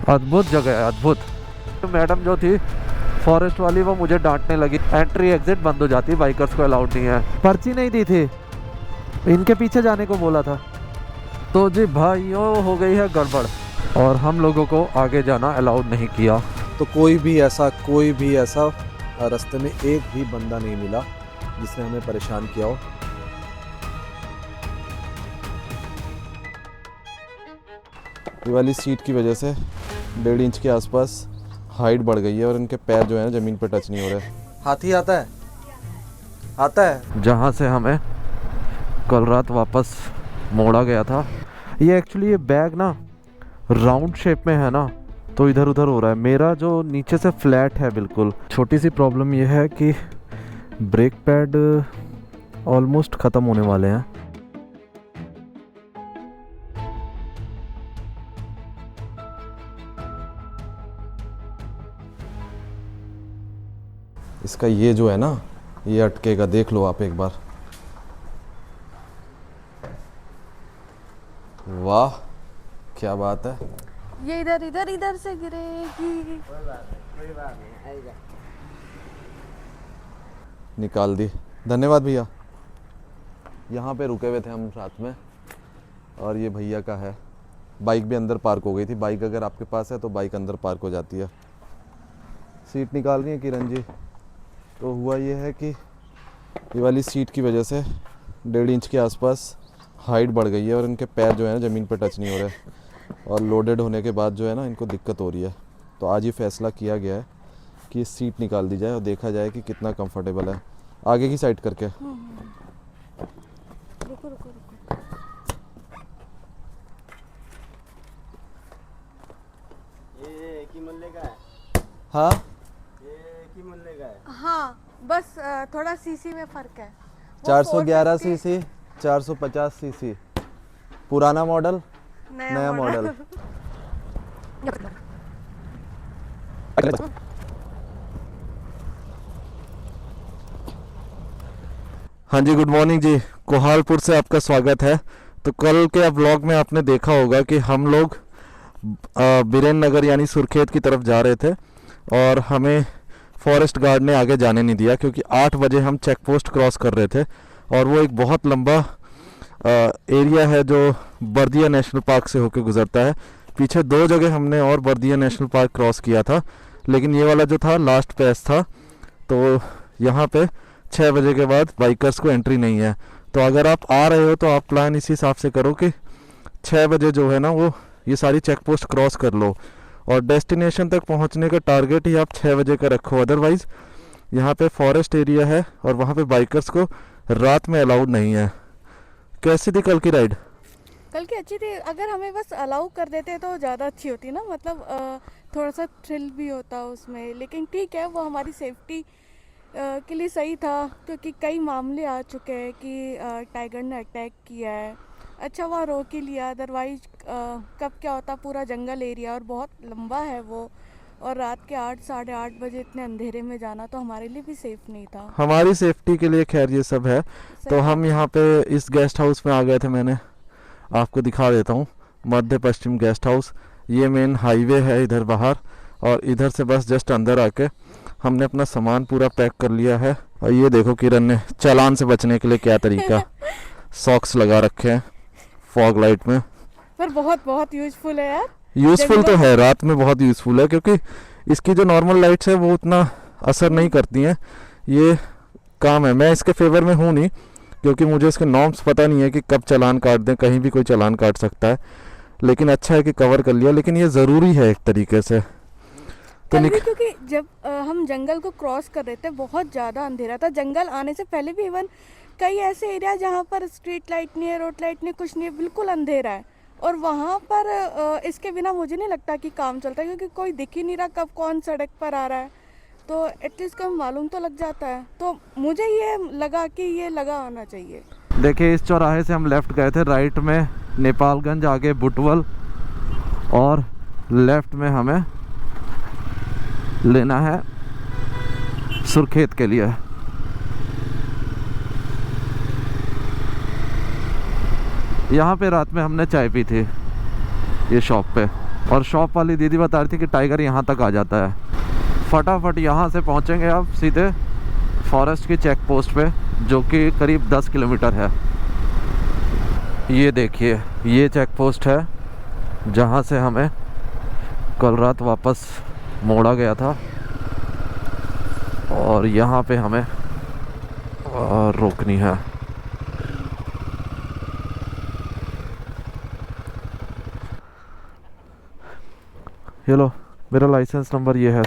अद्भुत जगह है, अद्भुत। तो मैडम जो थी फॉरेस्ट वाली, वो मुझे डांटने लगी, एंट्री एग्जिट बंद हो जाती है, बाइकर्स को अलाउड नहीं है। पर्ची नहीं दी थी, इनके पीछे जाने को बोला था। तो जी भाइयों हो गई है गड़बड़, और हम लोगों को आगे जाना अलाउड नहीं किया। तो कोई भी ऐसा रास्ते में एक भी बंदा नहीं मिला जिसने हमें परेशान किया हो। ये वाली सीट की वजह से 1.5 इंच के आसपास हाइट बढ़ गई है और इनके पैर जो है ना ज़मीन पर टच नहीं हो रहे। हाथी आता है जहाँ से हमें कल रात वापस मोड़ा गया था। ये एक्चुअली ये बैग ना राउंड शेप में है ना, तो इधर उधर हो रहा है। मेरा जो नीचे से फ्लैट है बिल्कुल। छोटी सी प्रॉब्लम ये है कि ब्रेक पैड ऑलमोस्ट ख़त्म होने वाले हैं। इसका ये जो है ना, ये अटकेगा, देख लो आप एक बार। वाह क्या बात है। ये इधर से गिरेगी। निकाल दी, धन्यवाद भैया। यहाँ पे रुके हुए थे हम साथ में, और ये भैया का है। बाइक भी अंदर पार्क हो गई थी। बाइक अगर आपके पास है तो बाइक अंदर पार्क हो जाती है। सीट निकाल रही है किरण जी। तो हुआ ये है कि ये वाली सीट की वजह से 1.5 इंच के आसपास हाइट बढ़ गई है और इनके पैर जो है ना ज़मीन पर टच नहीं हो रहे, और लोडेड होने के बाद जो है ना इनको दिक्कत हो रही है। तो आज ये फैसला किया गया है कि ये सीट निकाल दी जाए और देखा जाए कि कितना कंफर्टेबल है। आगे की साइड करके रुको। ये एक ही मल्ले का है। हाँ ये एक ही मल्ले का है। हाँ बस थोड़ा सीसी में फर्क है। 411 सीसी, 450 सीसी, पुराना मॉडल, नया मॉडल। हाँ जी, गुड मॉर्निंग जी। कोहालपुर से आपका स्वागत है। तो कल के व्लॉग में आपने देखा होगा कि हम लोग बीरेन नगर यानी सुरखेत की तरफ जा रहे थे, और हमें फॉरेस्ट गार्ड ने आगे जाने नहीं दिया क्योंकि 8 बजे हम चेक पोस्ट क्रॉस कर रहे थे, और वो एक बहुत लंबा एरिया है जो बर्दिया नेशनल पार्क से होकर गुजरता है। पीछे 2 जगह हमने और बर्दिया नेशनल पार्क क्रॉस किया था, लेकिन ये वाला जो था लास्ट पैस था। तो यहाँ पे 6 बजे के बाद बाइकर्स को एंट्री नहीं है। तो अगर आप आ रहे हो तो आप प्लान इसी हिसाब से करो कि 6 बजे जो है ना वो ये सारी चेक पोस्ट क्रॉस कर लो, और डेस्टिनेशन तक पहुँचने का टारगेट ही आप 6 बजे का रखो। अदरवाइज़ यहाँ पे फॉरेस्ट एरिया है और वहाँ पे बाइकर्स को रात में अलाउड नहीं है। कैसी थी कल की राइड? कल की अच्छी थी। अगर हमें बस अलाउ कर देते तो ज़्यादा अच्छी होती ना, मतलब थोड़ा सा थ्रिल भी होता उसमें। लेकिन ठीक है, वो हमारी सेफ्टी के लिए सही था, क्योंकि कई मामले आ चुके हैं कि टाइगर ने अटैक किया है। अच्छा वहाँ रोक ही लिया, अदरवाइज कब क्या होता। पूरा जंगल एरिया और बहुत लंबा है वो, और रात के 8 साढ़े 8 बजे इतने अंधेरे में जाना तो हमारे लिए भी सेफ नहीं था। हमारी सेफ्टी के लिए खैर ये सब है। तो हम यहाँ पे इस गेस्ट हाउस में आ गए थे। मैंने आपको दिखा देता हूँ, मध्य पश्चिम गेस्ट हाउस। ये मेन हाईवे है इधर बाहर, और इधर से बस जस्ट अंदर आके हमने अपना सामान पूरा पैक कर लिया है। और ये देखो किरण ने चालान से बचने के लिए क्या तरीका सॉक्स लगा रखे हैं फॉग लाइट में। पर बहुत यूजफुल है यार। यूज़फुल तो है, रात में बहुत यूज़फुल है, क्योंकि इसकी जो नॉर्मल लाइट्स है वो उतना असर नहीं करती हैं। ये काम है, मैं इसके फेवर में हूँ नहीं, क्योंकि मुझे इसके नॉर्म्स पता नहीं है कि कब चालान काट दें। कहीं भी कोई चालान काट सकता है, लेकिन अच्छा है कि कवर कर लिया। लेकिन ये ज़रूरी है एक तरीके से। तो क्योंकि जब हम जंगल को क्रॉस कर रहे थे बहुत ज़्यादा अंधेरा था। जंगल आने से पहले भी इवन कई ऐसे एरिया जहाँ पर स्ट्रीट लाइट नहीं है, रोड लाइट नहीं, कुछ नहीं है, बिल्कुल अंधेरा है। और वहाँ पर इसके बिना मुझे नहीं लगता कि काम चलता है, क्योंकि कोई दिख ही नहीं रहा कब कौन सड़क पर आ रहा है। तो एटलीस्ट कम मालूम तो लग जाता है। तो मुझे ये लगा कि ये लगा होना चाहिए। देखिए, इस चौराहे से हम लेफ़्ट गए थे, राइट में नेपालगंज, आगे बुटवल, और लेफ़्ट में हमें लेना है सुरखेत के लिए। यहाँ पे रात में हमने चाय पी थी, ये शॉप पे। और शॉप वाली दीदी बता रही थी कि टाइगर यहाँ तक आ जाता है। फटाफट यहाँ से पहुँचेंगे अब सीधे फॉरेस्ट की चेक पोस्ट पे, जो कि करीब 10 किलोमीटर है। ये देखिए, ये चेक पोस्ट है जहाँ से हमें कल रात वापस मोड़ा गया था, और यहाँ पे हमें रोकनी है। ये लो, मेरा लाइसेंस नंबर ये है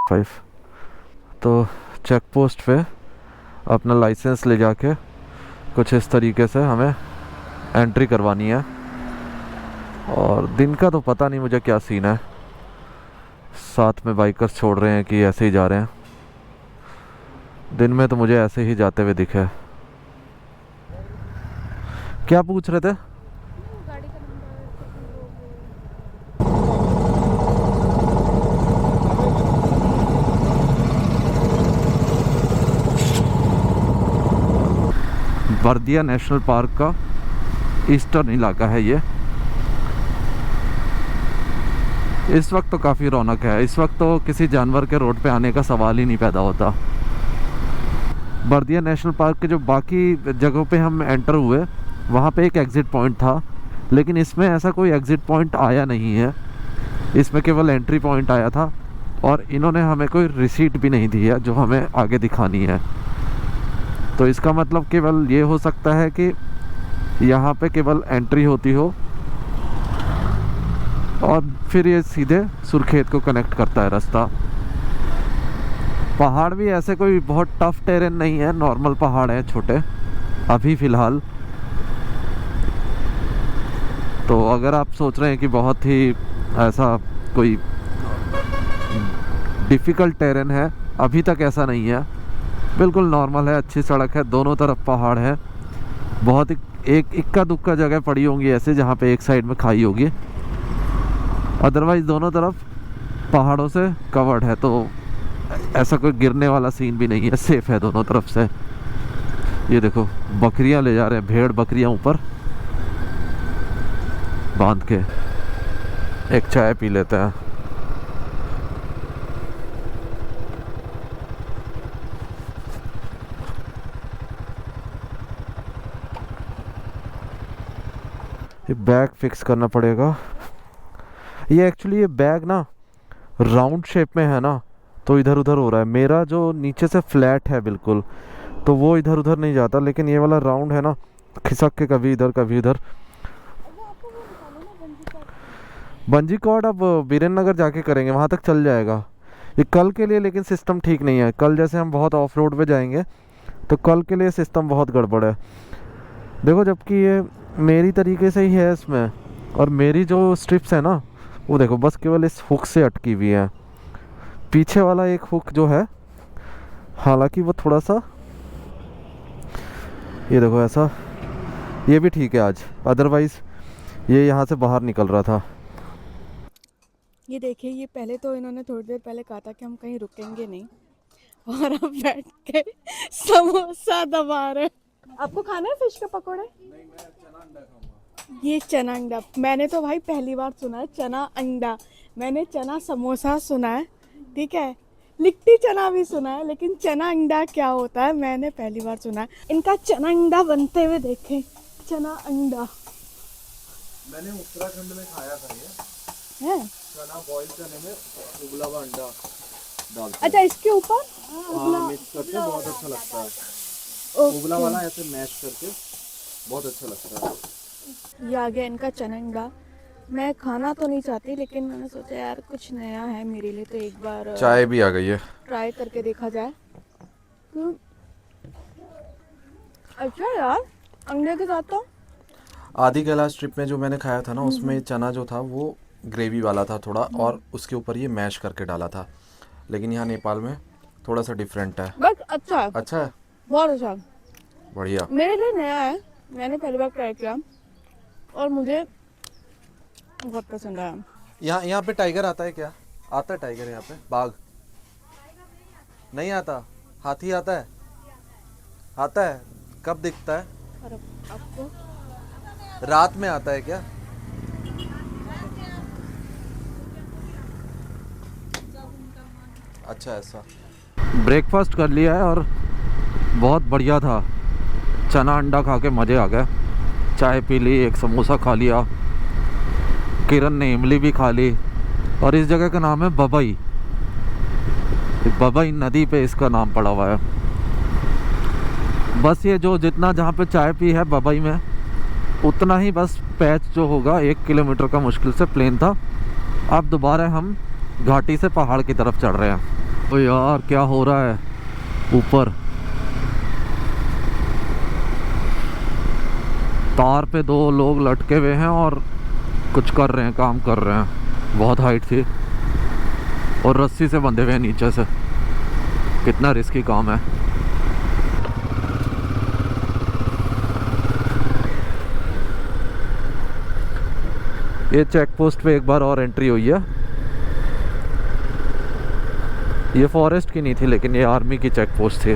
5। तो चेक पोस्ट पे अपना लाइसेंस ले जाके कुछ इस तरीके से हमें एंट्री करवानी है। और दिन का तो पता नहीं मुझे क्या सीन है, साथ में बाइकर्स छोड़ रहे हैं कि ऐसे ही जा रहे हैं। दिन में तो मुझे ऐसे ही जाते हुए दिखे। क्या पूछ रहे थे? गाड़ी का नंबर। बर्दिया नेशनल पार्क का ईस्टर्न इलाका है ये। इस वक्त तो काफ़ी रौनक है। इस वक्त तो किसी जानवर के रोड पे आने का सवाल ही नहीं पैदा होता। बर्दिया नेशनल पार्क के जो बाकी जगहों पे हम एंटर हुए, वहाँ पे एक एग्ज़िट पॉइंट था, लेकिन इसमें ऐसा कोई एग्ज़िट पॉइंट आया नहीं है। इसमें केवल एंट्री पॉइंट आया था, और इन्होंने हमें कोई रिसीट भी नहीं दी है जो हमें आगे दिखानी है। तो इसका मतलब केवल ये हो सकता है कि यहाँ पे केवल एंट्री होती हो, और फिर ये सीधे सुरखेत को कनेक्ट करता है रास्ता। पहाड़ भी ऐसे कोई बहुत टफ टेरेन नहीं है, नॉर्मल पहाड़ है छोटे अभी फ़िलहाल। तो अगर आप सोच रहे हैं कि बहुत ही ऐसा कोई डिफ़िकल्ट टेरेन है, अभी तक ऐसा नहीं है। बिल्कुल नॉर्मल है, अच्छी सड़क है, दोनों तरफ पहाड़ है। बहुत एक इक्का दुक्का जगह पड़ी होंगी ऐसे जहाँ पे एक साइड में खाई होगी, अदरवाइज़ दोनों तरफ पहाड़ों से कवर्ड है। तो ऐसा कोई गिरने वाला सीन भी नहीं है, सेफ़ है दोनों तरफ से। ये देखो, बकरियां ले जा रहे हैं, भेड़ बकरियां ऊपर बांध के। एक चाय पी लेते हैं। ये बैग फिक्स करना पड़ेगा। ये एक्चुअली ये बैग ना राउंड शेप में है ना, तो इधर उधर हो रहा है। मेरा जो नीचे से फ्लैट है बिल्कुल, तो वो इधर उधर नहीं जाता, लेकिन ये वाला राउंड है ना, खिसक के कभी इधर कभी इधर। बंजी कॉर्ड अब बीरेन नगर जाके करेंगे, वहाँ तक चल जाएगा। ये कल के लिए लेकिन सिस्टम ठीक नहीं है। कल जैसे हम बहुत ऑफ रोड पे जाएंगे, तो कल के लिए सिस्टम बहुत गड़बड़ है। देखो, जबकि ये मेरी तरीके से ही है इसमें, और मेरी जो स्ट्रिप्स है ना, वो देखो बस केवल इस हुक से अटकी हुई है। पीछे वाला एक हुक जो है, हालांकि वो थोड़ा सा, ये देखो ऐसा, ये भी ठीक है आज, अदरवाइज़ ये यहाँ से बाहर निकल रहा था। ये देखिए, ये पहले तो इन्होंने थोड़ी देर पहले कहा था कि हम कहीं रुकेंगे नहीं, और अब बैठ के समोसा दबा रहे। आपको खाना है फिश के पकौड़े? ये चना अंडा, मैंने तो भाई पहली बार सुना है चना अंडा। मैंने चना समोसा सुना है, ठीक है, लिट्टी चना भी सुना है, लेकिन चना अंडा क्या होता है मैंने पहली बार सुना है। इनका चना अंडा बनते हुए देखें, चना अंडा। मैंने उत्तराखंड में खाया था ये है चना बॉईल चने में उबला हुआ अंडा डालते अच्छा, इसके ऊपर हैं, मिक्स करके बहुत अच्छा लगता है। उबला वाला ऐसे मैश करके बहुत अच्छा लगता है। ये आ गया इनका चना अंडा। मैं खाना तो नहीं चाहती, लेकिन मैंने सोचा यार कुछ नया है मेरे लिए, तो एक बार चाय भी आ गई है। ट्राई करके देखा जाए। अच्छा यार, अंडे के साथ तो आधी कैलाश ट्रिप में जो मैंने खाया था ना, उसमें चना जो था वो ग्रेवी वाला था थोड़ा, और उसके ऊपर ये मैश करके डाला था। लेकिन यहाँ नेपाल में थोड़ा सा डिफरेंट है। बस अच्छा है, अच्छा है, बहुत अच्छा, बढ़िया। मेरे लिए नया है, मैंने पहली बार ट्राई किया और मुझे बहुत पसंद आया। यहाँ पे टाइगर आता है क्या? आता है टाइगर यहाँ पे? बाघ नहीं आता? हाथी आता है? आता है, कब दिखता है? और आपको रात में आता है क्या? अच्छा ऐसा। ब्रेकफास्ट कर लिया है और बहुत बढ़िया था। चना अंडा खा के मज़े आ गए। चाय पी ली, एक समोसा खा लिया, किरण ने इमली भी खा ली। और इस जगह का नाम है बबई। बबई नदी पे इसका नाम पड़ा हुआ है। बस ये जो जितना जहाँ पे चाय पी है बबई में, उतना ही बस पैच जो होगा 1 किलोमीटर का मुश्किल से प्लेन था। अब दोबारा हम घाटी से पहाड़ की तरफ चढ़ रहे हैं। ओ यार क्या हो रहा है ऊपर। तार पे 2 लोग लटके हुए हैं और कुछ कर रहे हैं, काम कर रहे हैं। बहुत हाइट थी और रस्सी से बंधे हुए हैं नीचे से। कितना रिस्की काम है। ये चेक पोस्ट पे एक बार और एंट्री हुई है। ये फॉरेस्ट की नहीं थी लेकिन ये आर्मी की चेक पोस्ट थी।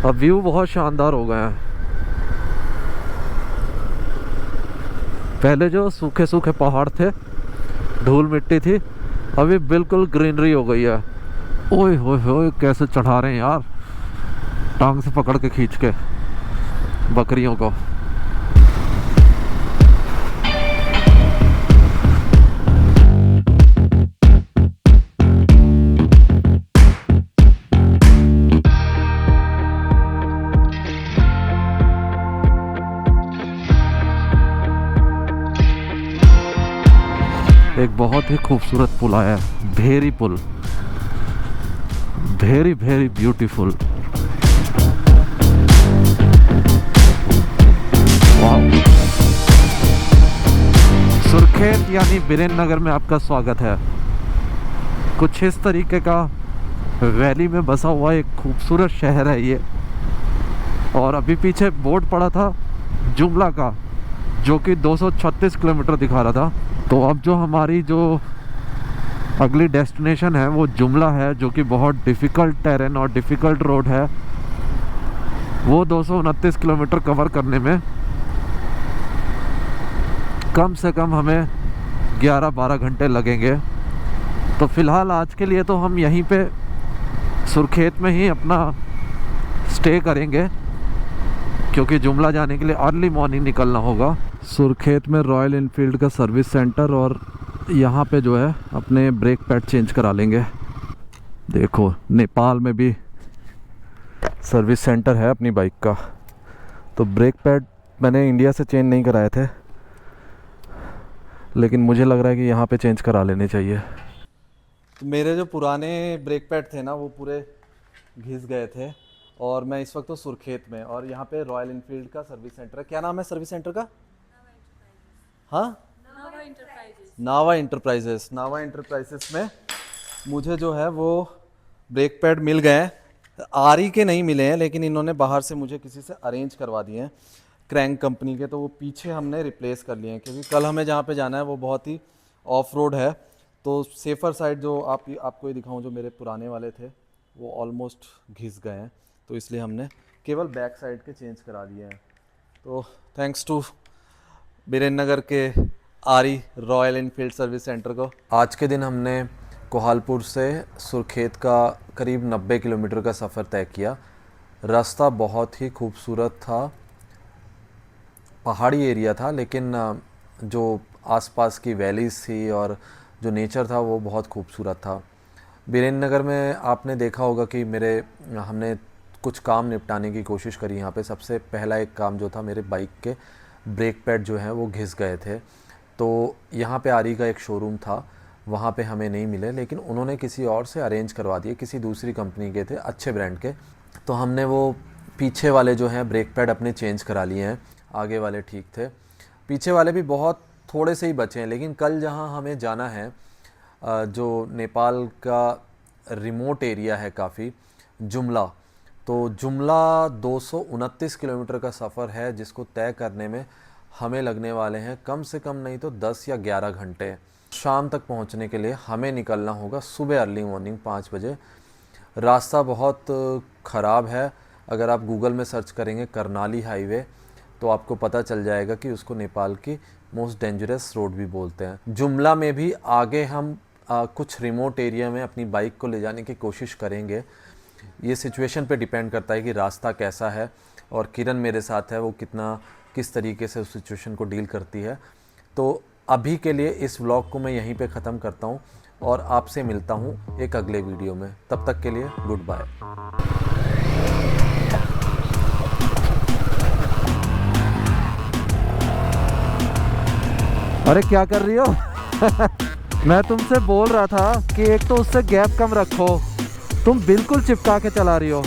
अब व्यू बहुत शानदार हो गए हैं। पहले जो सूखे सूखे पहाड़ थे, धूल मिट्टी थी, अभी बिल्कुल ग्रीनरी हो गई है। ओए होए होए कैसे चढ़ा रहे हैं यार, टांग से पकड़ के खींच के बकरियों को। एक बहुत ही खूबसूरत पुल आया है, भेरी पुल। Very very beautiful. सुरखेत यानी बीरेन नगर में आपका स्वागत है। कुछ इस तरीके का वैली में बसा हुआ एक खूबसूरत शहर है ये। और अभी पीछे बोर्ड पड़ा था जुमला का, जो कि 236 किलोमीटर दिखा रहा था। तो अब जो हमारी जो अगली डेस्टिनेशन है वो जुमला है, जो कि बहुत डिफ़िकल्ट टेरेन और डिफ़िकल्ट रोड है। वो 229 किलोमीटर कवर करने में कम से कम हमें 11-12 घंटे लगेंगे। तो फ़िलहाल आज के लिए तो हम यहीं पे सुरखेत में ही अपना स्टे करेंगे, क्योंकि जुमला जाने के लिए अर्ली मॉर्निंग निकलना होगा। सुरखेत में रॉयल इनफील्ड का सर्विस सेंटर, और यहाँ पे जो है अपने ब्रेक पैड चेंज करा लेंगे। देखो नेपाल में भी सर्विस सेंटर है अपनी बाइक का। तो ब्रेक पैड मैंने इंडिया से चेंज नहीं कराए थे, लेकिन मुझे लग रहा है कि यहाँ पे चेंज करा लेने चाहिए। तो मेरे जो पुराने ब्रेक पैड थे ना वो पूरे घिस गए थे, और मैं इस वक्त तो सुरखेत में, और यहाँ पे रॉयल इनफील्ड का सर्विस सेंटर है। क्या नाम है सर्विस सेंटर का? हाँ, नावा इंटरप्राइजेस। नावा इंटरप्राइजेस में मुझे जो है वो ब्रेक पैड मिल गए हैं। आरी के नहीं मिले हैं, लेकिन इन्होंने बाहर से मुझे किसी से अरेंज करवा दिए हैं, क्रैंक कंपनी के। तो वो पीछे हमने रिप्लेस कर लिए हैं, क्योंकि कल हमें जहाँ पे जाना है वो बहुत ही ऑफ रोड है। तो सेफ़र साइड जो आपको ये दिखाऊं, जो मेरे पुराने वाले थे वो ऑलमोस्ट घिस गए हैं, तो इसलिए हमने केवल बैक साइड के चेंज करा दिए हैं। तो थैंक्स टू बीरेन नगर के आरी रॉयल इनफील्ड सर्विस सेंटर को। आज के दिन हमने कोहालपुर से सुरखेत का करीब 90 किलोमीटर का सफ़र तय किया। रास्ता बहुत ही खूबसूरत था, पहाड़ी एरिया था, लेकिन जो आसपास की वैलीज़ थी और जो नेचर था वो बहुत खूबसूरत था। बीरेन नगर में आपने देखा होगा कि हमने कुछ काम निपटाने की कोशिश करी यहाँ पे। सबसे पहला एक काम जो था, मेरे बाइक के ब्रेक पैड जो हैं वो घिस गए थे। तो यहाँ पे आरी का एक शोरूम था, वहाँ पे हमें नहीं मिले, लेकिन उन्होंने किसी और से अरेंज करवा दिए, किसी दूसरी कंपनी के थे, अच्छे ब्रांड के। तो हमने वो पीछे वाले जो हैं ब्रेक पैड अपने चेंज करा लिए हैं, आगे वाले ठीक थे, पीछे वाले भी बहुत थोड़े से ही बचे हैं। लेकिन कल जहाँ हमें जाना है, जो नेपाल का रिमोट एरिया है काफ़ी, जुमला, तो जुमला 229 किलोमीटर का सफ़र है, जिसको तय करने में हमें लगने वाले हैं कम से कम नहीं तो 10 या 11 घंटे। शाम तक पहुंचने के लिए हमें निकलना होगा सुबह अर्ली मॉर्निंग 5 बजे। रास्ता बहुत ख़राब है। अगर आप गूगल में सर्च करेंगे करनाली हाईवे, तो आपको पता चल जाएगा कि उसको नेपाल की मोस्ट डेंजरस रोड भी बोलते हैं। जुमला में भी आगे हम कुछ रिमोट एरिया में अपनी बाइक को ले जाने की कोशिश करेंगे। ये सिचुएशन पे डिपेंड करता है कि रास्ता कैसा है और किरण मेरे साथ है वो किस तरीके से उस सिचुएशन को डील करती है। तो अभी के लिए इस व्लॉग को मैं यहीं पे ख़त्म करता हूँ और आपसे मिलता हूँ एक अगले वीडियो में। तब तक के लिए गुड बाय। अरे क्या कर रही हो? मैं तुमसे बोल रहा था कि एक तो उससे गैप कम रखो, तुम बिल्कुल चिपका के चला रही हो।